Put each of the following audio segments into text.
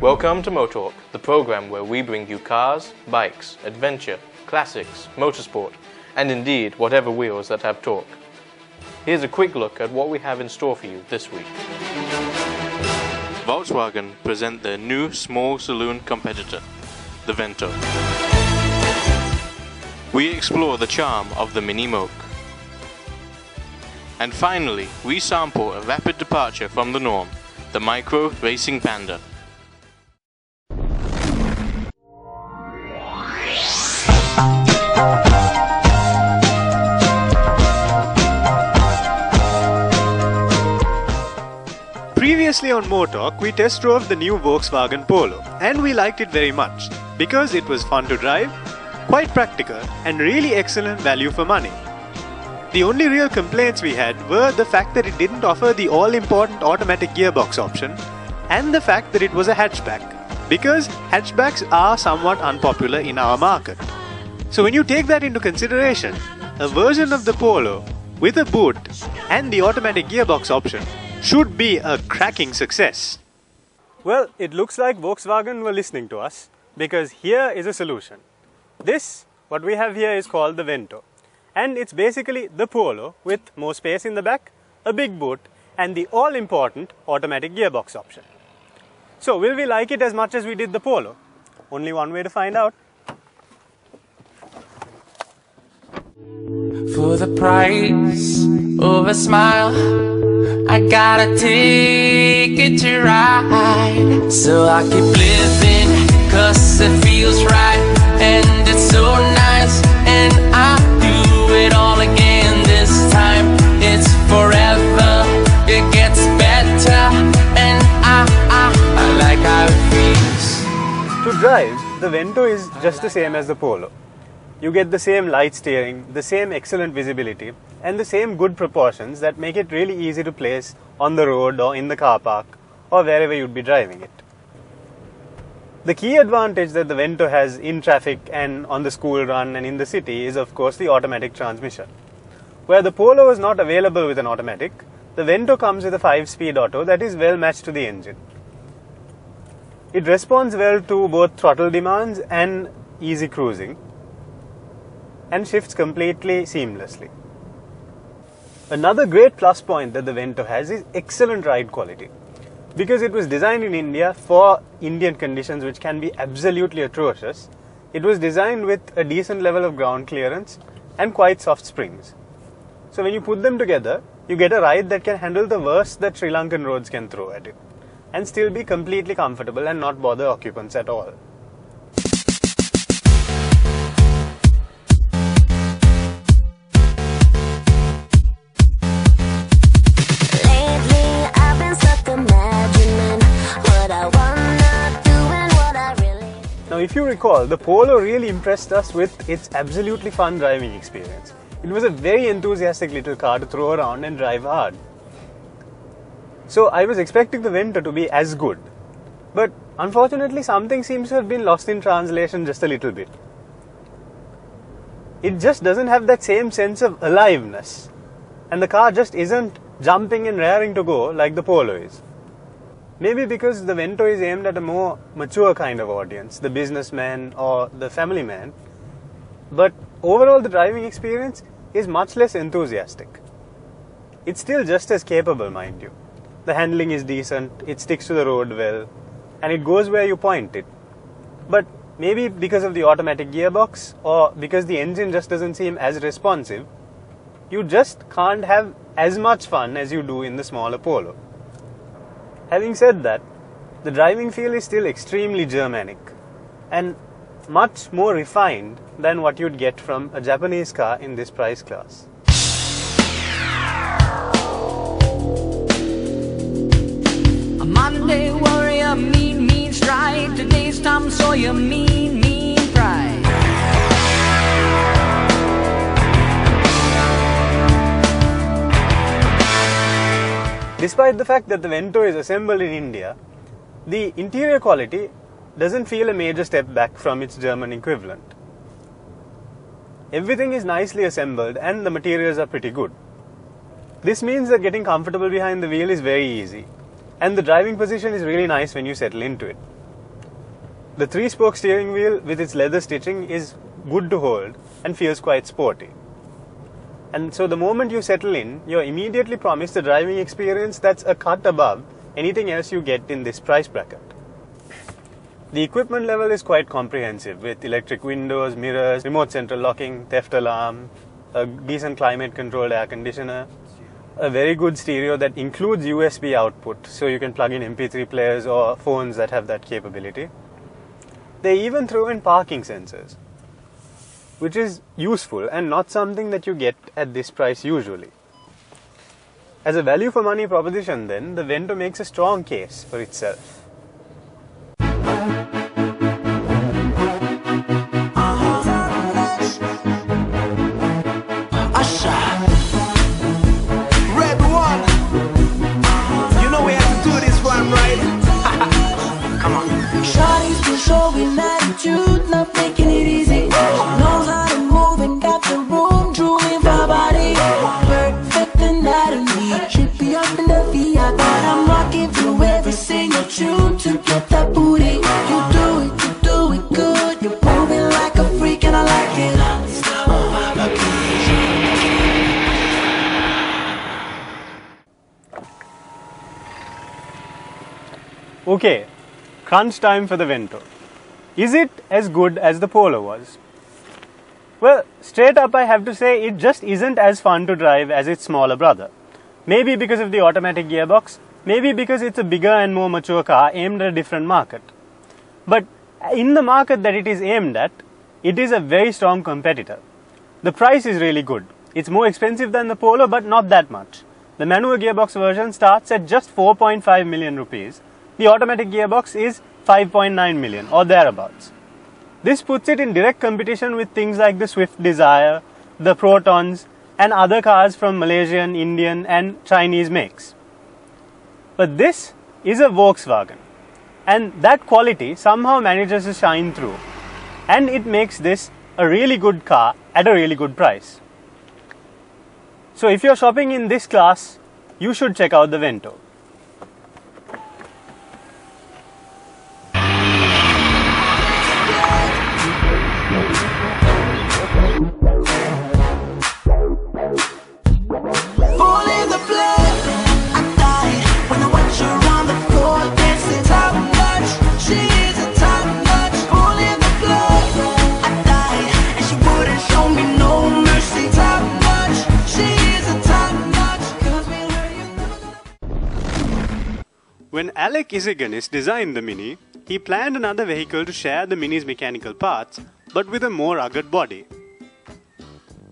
Welcome to MoTorque, the program where we bring you cars, bikes, adventure, classics, motorsport, and indeed whatever wheels that have torque. Here's a quick look at what we have in store for you this week. Volkswagen present their new small saloon competitor, the Vento. We explore the charm of the Mini Moke. And finally, we sample a rapid departure from the norm, the micro Racing Panda. Previously on MoTorque, we test drove the new Volkswagen Polo, and we liked it very much because it was fun to drive, quite practical, and really excellent value for money. The only real complaints we had were the fact that it didn't offer the all-important automatic gearbox option and the fact that it was a hatchback, because hatchbacks are somewhat unpopular in our market. So when you take that into consideration, a version of the Polo with a boot and the automatic gearbox option should be a cracking success. Well, it looks like Volkswagen were listening to us, because here is a solution. This, what we have here, is called the Vento, and it's basically the Polo with more space in the back, a big boot, and the all-important automatic gearbox option. So will we like it as much as we did the Polo? Only one way to find out. For the price of a smile, I got a ticket to ride. So I keep living, cause it feels right, and it's so nice, and I do it all again this time. It's forever, it gets better, and I like how it feels. To drive, the Vento is just the same as the Polo. You get the same light steering, the same excellent visibility, and the same good proportions that make it really easy to place on the road or in the car park or wherever you'd be driving it. The key advantage that the Vento has in traffic and on the school run and in the city is, of course, the automatic transmission. Where the Polo is not available with an automatic, the Vento comes with a 5-speed auto that is well matched to the engine. It responds well to both throttle demands and easy cruising, and shifts completely seamlessly. Another great plus point that the Vento has is excellent ride quality. Because it was designed in India for Indian conditions, which can be absolutely atrocious, it was designed with a decent level of ground clearance and quite soft springs. So when you put them together, you get a ride that can handle the worst that Sri Lankan roads can throw at it, and still be completely comfortable and not bother occupants at all. Now, if you recall, the Polo really impressed us with its absolutely fun driving experience. It was a very enthusiastic little car to throw around and drive hard. So I was expecting the Vento to be as good. But unfortunately, something seems to have been lost in translation just a little bit. It just doesn't have that same sense of aliveness. And the car just isn't jumping and raring to go like the Polo is. Maybe because the Vento is aimed at a more mature kind of audience, the businessman or the family man. But overall, the driving experience is much less enthusiastic. It's still just as capable, mind you. The handling is decent, it sticks to the road well, and it goes where you point it. But maybe because of the automatic gearbox, or because the engine just doesn't seem as responsive, you just can't have as much fun as you do in the smaller Polo. Having said that, the driving feel is still extremely Germanic and much more refined than what you'd get from a Japanese car in this price class. A Monday warrior, mean strike. Today's Tom Sawyer, mean pride. Despite the fact that the Vento is assembled in India, the interior quality doesn't feel a major step back from its German equivalent. Everything is nicely assembled and the materials are pretty good. This means that getting comfortable behind the wheel is very easy, and the driving position is really nice when you settle into it. The 3-spoke steering wheel with its leather stitching is good to hold and feels quite sporty. And so the moment you settle in, you're immediately promised a driving experience that's a cut above anything else you get in this price bracket. The equipment level is quite comprehensive with electric windows, mirrors, remote central locking, theft alarm, a decent climate controlled air conditioner, a very good stereo that includes USB output so you can plug in MP3 players or phones that have that capability. They even throw in parking sensors, which is useful and not something that you get at this price usually. As a value for money proposition then, the Vento makes a strong case for itself. Not making it easy. She knows how to move and got the room drooling my body. Perfect anatomy. Should be up in the V. I thought I'm rocking through every single tune to get that booty. You do it good. You're moving like a freak and I like it. Okay, crunch time for the Vento. Is it as good as the Polo was? Well, straight up I have to say it just isn't as fun to drive as its smaller brother. Maybe because of the automatic gearbox, maybe because it's a bigger and more mature car aimed at a different market. But in the market that it is aimed at, it is a very strong competitor. The price is really good. It's more expensive than the Polo, but not that much. The manual gearbox version starts at just 4.5 million rupees. The automatic gearbox is 5.9 million or thereabouts. This puts it in direct competition with things like the Swift Desire, the Protons and other cars from Malaysian, Indian and Chinese makes. But this is a Volkswagen and that quality somehow manages to shine through, and it makes this a really good car at a really good price. So if you're shopping in this class, you should check out the Vento. When Alec Isiganis designed the Mini, he planned another vehicle to share the Mini's mechanical parts, but with a more rugged body.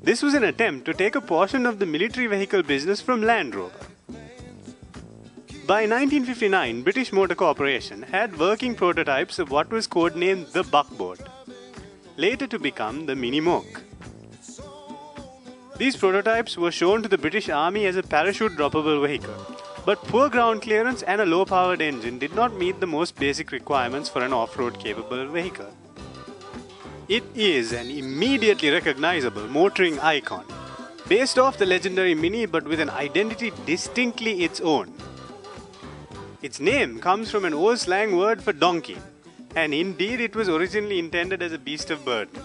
This was an attempt to take a portion of the military vehicle business from Land Rover. By 1959, British Motor Corporation had working prototypes of what was codenamed the Buckboard, later to become the Mini Moke. These prototypes were shown to the British Army as a parachute droppable vehicle. But poor ground clearance and a low-powered engine did not meet the most basic requirements for an off-road capable vehicle. It is an immediately recognizable motoring icon, based off the legendary Mini but with an identity distinctly its own. Its name comes from an old slang word for donkey, and indeed it was originally intended as a beast of burden.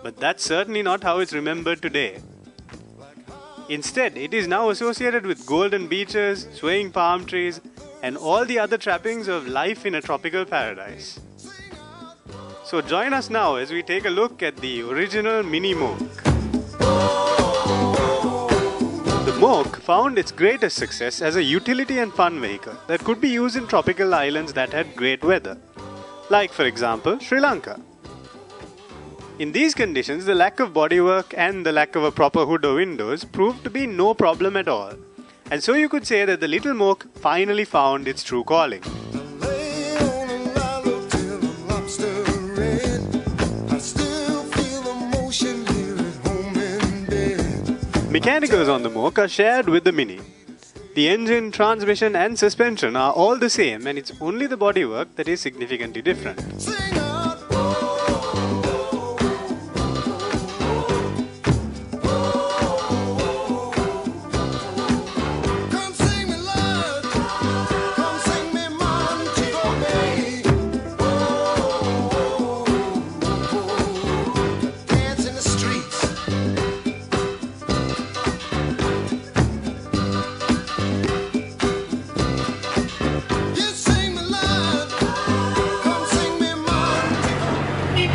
But that's certainly not how it's remembered today. Instead, it is now associated with golden beaches, swaying palm trees, and all the other trappings of life in a tropical paradise. So join us now as we take a look at the original Mini Moke. The Moke found its greatest success as a utility and fun vehicle that could be used in tropical islands that had great weather, like for example Sri Lanka. In these conditions, the lack of bodywork and the lack of a proper hood or windows proved to be no problem at all. And so you could say that the little Moke finally found its true calling. Mechanicals on the Moke are shared with the Mini. The engine, transmission and suspension are all the same, and it's only the bodywork that is significantly different.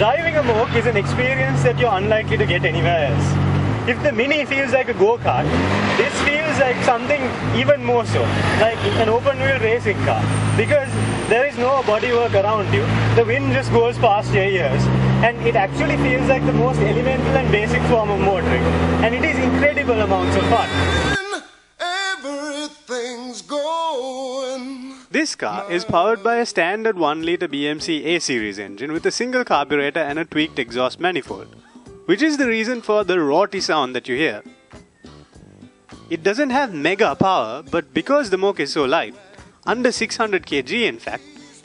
Driving a Moke is an experience that you're unlikely to get anywhere else. If the Mini feels like a go-kart, this feels like something even more so, like an open-wheel racing car. Because there is no bodywork around you, the wind just goes past your ears, and it actually feels like the most elemental and basic form of motoring. And it is incredible amounts of fun. Everything's going. This car is powered by a standard 1-litre BMC A-series engine with a single carburetor and a tweaked exhaust manifold, which is the reason for the rotty sound that you hear. It doesn't have mega power, but because the Moke is so light, under 600 kg in fact,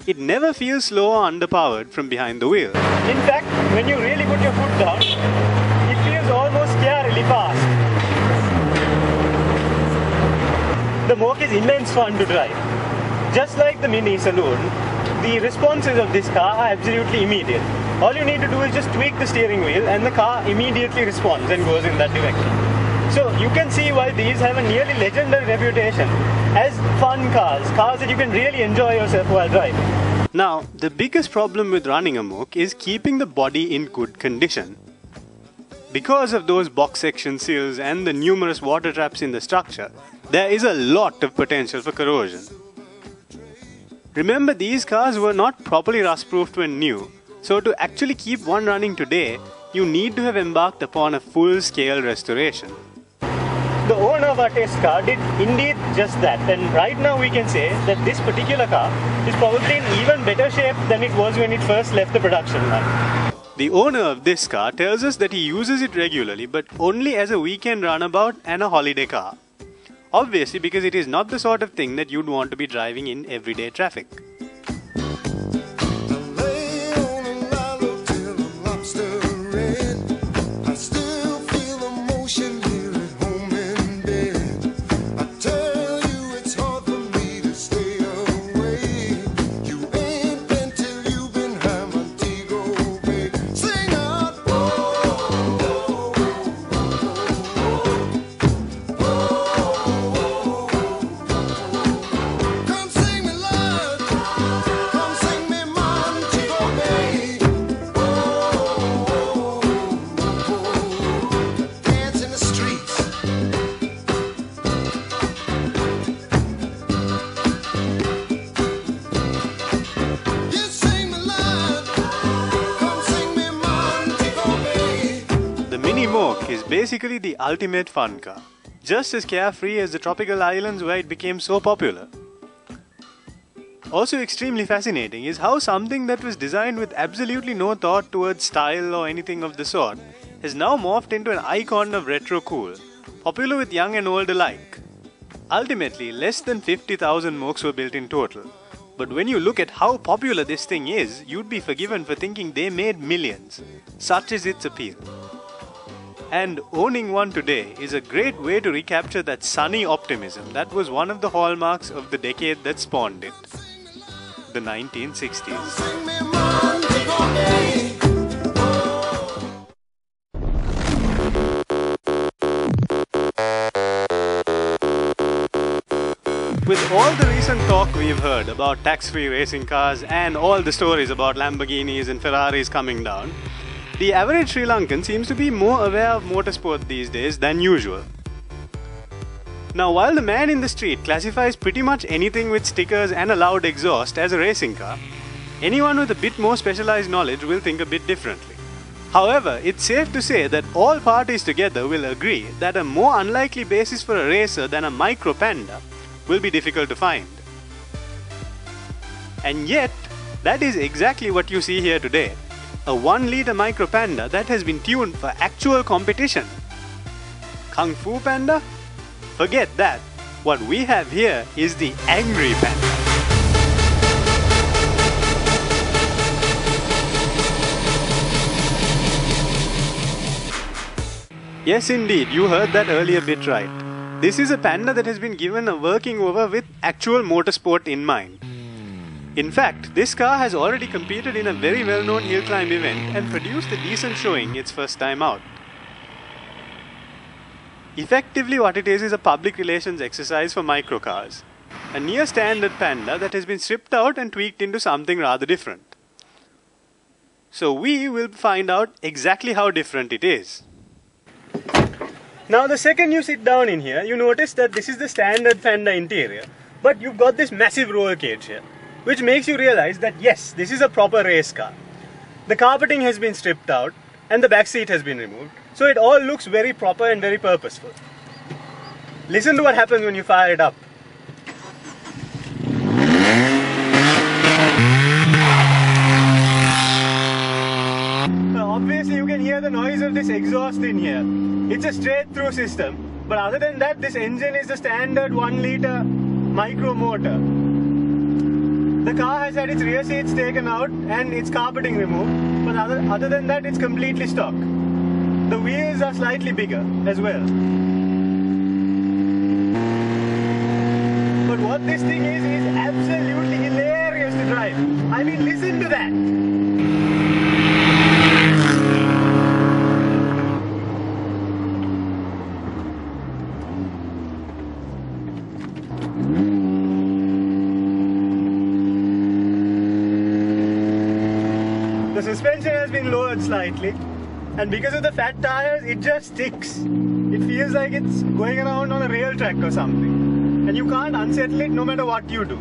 it never feels slow or underpowered from behind the wheel. In fact, when you really put your foot down, it feels almost scarily fast. The Moke is immense fun to drive. Just like the Mini Saloon, the responses of this car are absolutely immediate. All you need to do is just tweak the steering wheel and the car immediately responds and goes in that direction. So you can see why these have a nearly legendary reputation as fun cars that you can really enjoy yourself while driving. Now, the biggest problem with running a Moke is keeping the body in good condition. Because of those box section seals and the numerous water traps in the structure, there is a lot of potential for corrosion. Remember, these cars were not properly rust-proofed when new, so to actually keep one running today, you need to have embarked upon a full-scale restoration. The owner of our test car did indeed just that, and right now we can say that this particular car is probably in even better shape than it was when it first left the production line. The owner of this car tells us that he uses it regularly, but only as a weekend runabout and a holiday car. Obviously, because it is not the sort of thing that you'd want to be driving in everyday traffic. Mini Moke is basically the ultimate fun car, just as carefree as the tropical islands where it became so popular. Also extremely fascinating is how something that was designed with absolutely no thought towards style or anything of the sort has now morphed into an icon of retro cool, popular with young and old alike. Ultimately, less than 50,000 Mokes were built in total, but when you look at how popular this thing is, you'd be forgiven for thinking they made millions. Such is its appeal. And owning one today is a great way to recapture that sunny optimism that was one of the hallmarks of the decade that spawned it, the 1960s. With all the recent talk we've heard about tax-free racing cars and all the stories about Lamborghinis and Ferraris coming down, the average Sri Lankan seems to be more aware of motorsport these days than usual. Now, while the man in the street classifies pretty much anything with stickers and a loud exhaust as a racing car, anyone with a bit more specialized knowledge will think a bit differently. However, it's safe to say that all parties together will agree that a more unlikely basis for a racer than a Micro Panda will be difficult to find. And yet, that is exactly what you see here today. A 1-litre Micro Panda that has been tuned for actual competition. Kung Fu Panda? Forget that. What we have here is the Angry Panda. Yes indeed, you heard that earlier bit right. This is a Panda that has been given a working over with actual motorsport in mind. In fact, this car has already competed in a very well-known hill climb event and produced a decent showing its first time out. Effectively what it is a public relations exercise for microcars. A near standard Panda that has been stripped out and tweaked into something rather different. So we will find out exactly how different it is. Now the second you sit down in here, you notice that this is the standard Panda interior, but you've got this massive roll cage here, which makes you realize that yes, this is a proper race car. The carpeting has been stripped out and the back seat has been removed, so it all looks very proper and very purposeful. Listen to what happens when you fire it up. Now obviously you can hear the noise of this exhaust in here. It's a straight through system, but other than that, this engine is the standard 1 litre micro motor. The car has had its rear seats taken out and its carpeting removed, but other than that, it's completely stock. The wheels are slightly bigger as well. But what this thing is absolutely hilarious to drive. I mean, listen to that. The suspension has been lowered slightly, and because of the fat tires, it just sticks. It feels like it's going around on a rail track or something, and you can't unsettle it no matter what you do.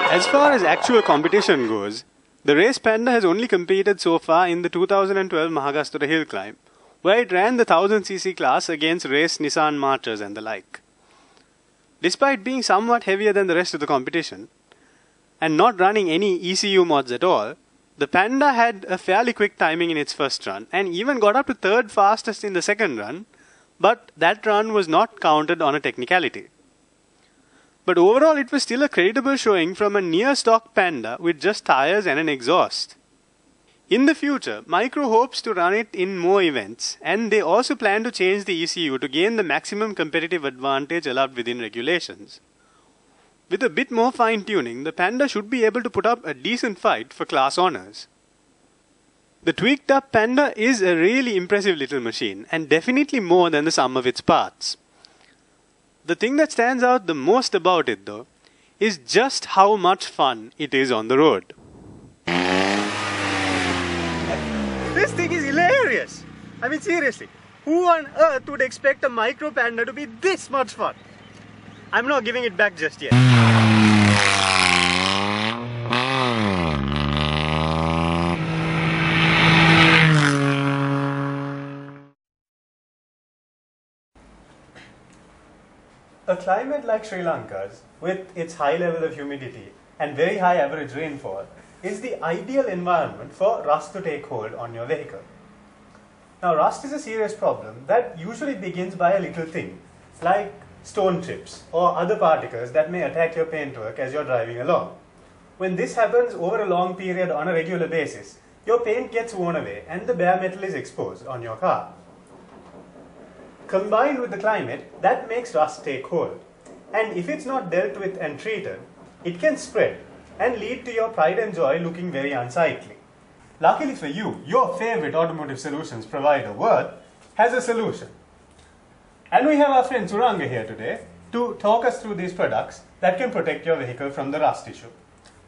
As far as actual competition goes, the Race Panda has only competed so far in the 2012 Mahagastura Hill Climb, where it ran the 1000cc class against race Nissan Marchers and the like. Despite being somewhat heavier than the rest of the competition, and not running any ECU mods at all, the Panda had a fairly quick timing in its first run, and even got up to third fastest in the second run, but that run was not counted on a technicality. But overall, it was still a creditable showing from a near-stock Panda with just tires and an exhaust. In the future, Micro hopes to run it in more events, and they also plan to change the ECU to gain the maximum competitive advantage allowed within regulations. With a bit more fine-tuning, the Panda should be able to put up a decent fight for class honours. The tweaked-up Panda is a really impressive little machine, and definitely more than the sum of its parts. The thing that stands out the most about it, though, is just how much fun it is on the road. This thing is hilarious! I mean, seriously, who on earth would expect a Micro Panda to be this much fun? I'm not giving it back just yet. A climate like Sri Lanka's, with its high level of humidity and very high average rainfall, is the ideal environment for rust to take hold on your vehicle. Now, rust is a serious problem that usually begins by a little thing, like stone chips or other particles that may attack your paintwork as you're driving along. When this happens over a long period on a regular basis, your paint gets worn away and the bare metal is exposed on your car. Combined with the climate, that makes rust take hold. And if it's not dealt with and treated, it can spread and lead to your pride and joy looking very unsightly. Luckily for you, your favorite automotive solutions provider, Worth, has a solution. And we have our friend Suranga here today to talk us through these products that can protect your vehicle from the rust issue.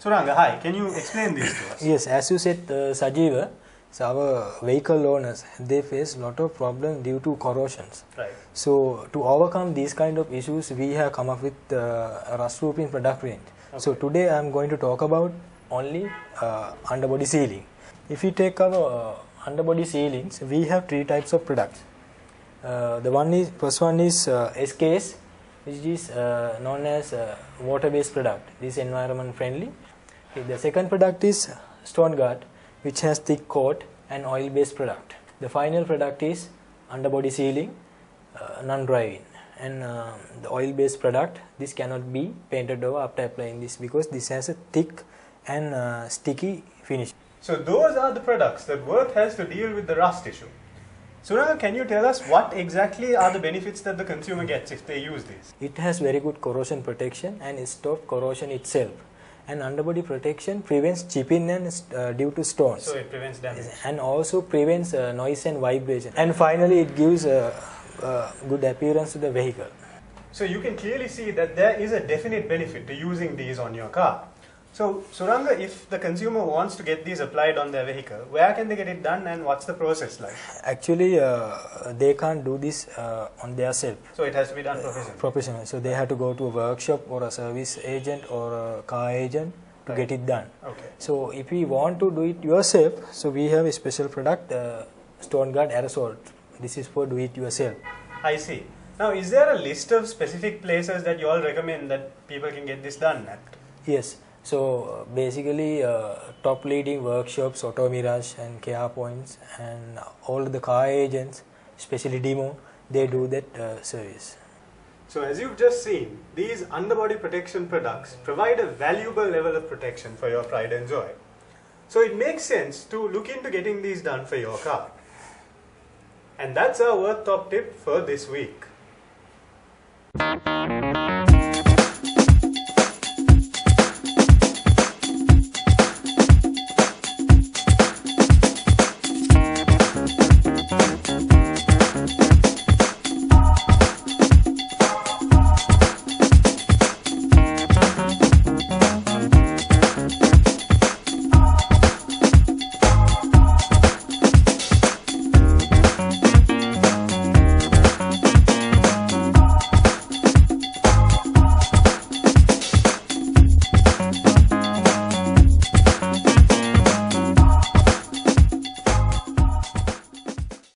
Suranga, hi, can you explain these to us? Yes, as you said, Sajeeva, so our vehicle owners, they face a lot of problems due to corrosions. Right. So to overcome these kind of issues, we have come up with a rust-proofing product range. Okay. So today I am going to talk about only underbody sealing. If we take our underbody sealings, we have three types of products. First one is SKS, which is known as water-based product. This is environment friendly. Okay, the second product is Stone Guard, which has thick coat and oil-based product. The final product is underbody sealing, non-driving, and the oil-based product, this cannot be painted over after applying this because this has a thick and sticky finish. So those are the products that Worth has to deal with the rust issue. Suranga, can you tell us what exactly are the benefits that the consumer gets if they use these? It has very good corrosion protection and it stops corrosion itself. And underbody protection prevents chipping and due to stones. So it prevents damage. And also prevents noise and vibration. And finally, it gives a good appearance to the vehicle. So you can clearly see that there is a definite benefit to using these on your car. So Suranga, if the consumer wants to get these applied on their vehicle, where can they get it done and what's the process like? Actually, they can't do this on their self. So it has to be done professionally? So they have to go to a workshop or a service agent or a car agent to get it done. Okay. So if we want to do it yourself, so we have a special product, Stone Guard Aerosol. This is for do it yourself. I see. Now, is there a list of specific places that you all recommend that people can get this done at? Yes. So basically, top leading workshops, Auto Mirage and Care Points, and all the car agents, especially Demo, they do that service. So as you've just seen, these underbody protection products provide a valuable level of protection for your pride and joy. So it makes sense to look into getting these done for your car. And that's our Worth Top Tip for this week.